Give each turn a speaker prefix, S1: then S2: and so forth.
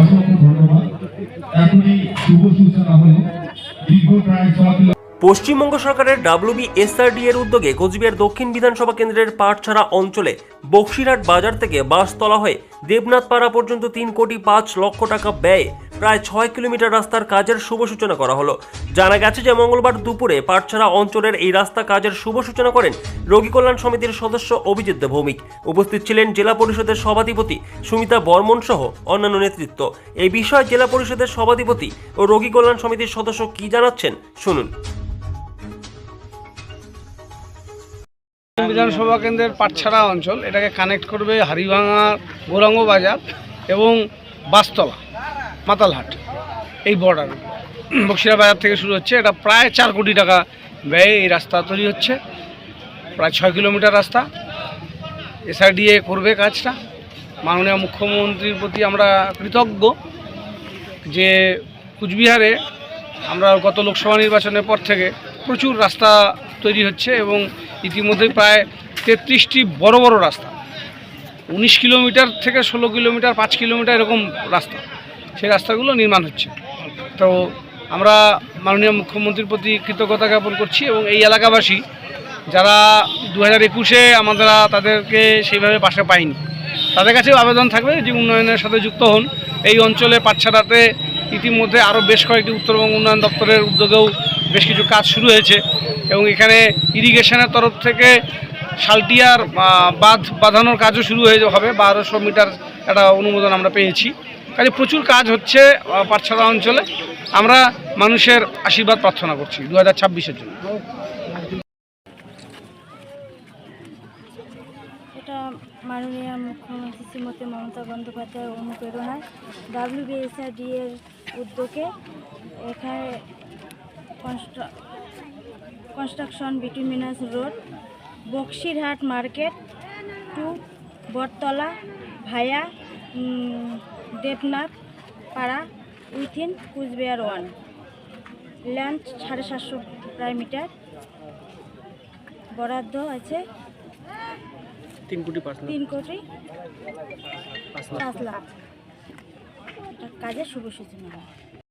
S1: অসংখ্য ধন্যবাদ। এখনই শুভ সূচনা হলো দীর্ঘ প্রায় 6 কিলোমিটার।
S2: পশ্চিমবঙ্গ সরকারের WBSRD এর উদ্যোগে কোচবিহার দক্ষিণ বিধানসভা কেন্দ্রের পাটছাড়া অঞ্চলে বক্সিরহাট বাজার থেকে বাসতলা হয়ে দেবনাথপাড়া পর্যন্ত 3,05,00,000 টাকা ব্যয়ে প্রায় 6 কিলোমিটার রাস্তার কাজের শুভ সূচনা করা হলো। জানা গেছে যে মঙ্গলবার দুপুরে পাটছাড়া অঞ্চলের এই রাস্তা কাজের শুভ সূচনা করেন রোগী কল্যাণ সমিতির সদস্য অভিজিৎ দে ভৌমিক। উপস্থিত ছিলেন জেলা পরিষদের সভাধিপতি সুমিতা বর্মন সহ অন্যান্য নেতৃত্ব। এই বিষয়ে জেলা পরিষদের সভাধিপতি ও রোগী কল্যাণ সমিতির সদস্য কি জানাচ্ছেন শুনুন।
S3: বিধানসভা কেন্দ্রের পাটছাড়া অঞ্চল, এটাকে কানেক্ট করবে হাড়িভাঙা গৌরাঙ্গ বাজার এবং বাসতলা মাতালহাট, এই বর্ডার বক্সিরহাট বাজার থেকে শুরু হচ্ছে। এটা প্রায় 4 কোটি টাকা ব্যয়ে এই রাস্তা তৈরি হচ্ছে, প্রায় 6 কিলোমিটার রাস্তা। SRDA করবে কাজটা। মাননীয় মুখ্যমন্ত্রীর প্রতি আমরা কৃতজ্ঞ যে কুচবিহারে আমরা গত লোকসভা নির্বাচনের পর থেকে প্রচুর রাস্তা তৈরি হচ্ছে এবং ইতিমধ্যে প্রায় 33টি বড় বড় রাস্তা, 19 কিলোমিটার থেকে 16 কিলোমিটার, 5 কিলোমিটার এরকম রাস্তা, সেই রাস্তাগুলো নির্মাণ হচ্ছে। তো আমরা মাননীয় মুখ্যমন্ত্রীর প্রতি কৃতজ্ঞতা জ্ঞাপন করছি এবং এই এলাকাবাসী যারা 2021-এ আমরা তাদেরকে সেইভাবে পাশে পাইনি, তাদের কাছেও আবেদন থাকবে যে উন্নয়নের সাথে যুক্ত হন। এই অঞ্চলে পাটছাড়াতে ইতিমধ্যে আরও বেশ কয়েকটি উত্তরবঙ্গ উন্নয়ন দপ্তরের উদ্যোগেও বেশ কিছু কাজ শুরু হয়েছে এবং এখানে ইরিগেশনের তরফ থেকে শালটিয়ার বাঁধ বাঁধানোর কাজও শুরু হবে। 1200 মিটার একটা অনুমোদন আমরা পেয়েছি। কাজে প্রচুর কাজ হচ্ছে পাটছাড়া অঞ্চলে। আমরা মানুষের আশীর্বাদ প্রার্থনা করছি 2026-এর জন্য।
S4: এটা মাননীয় মুখ্যমন্ত্রী শ্রীমতী মমতা বন্দ্যোপাধ্যায়ের অনুপ্রেরণায় WBSRD এর উদ্যোগে এখানে construction bituminous road Baxirhat market to Battala via Debnath Para within Cooch Behar 1, land 750 প্রায় মিটার, বরাদ্দ আছে 3,05,00,000 কাজের শুভ সূচনা।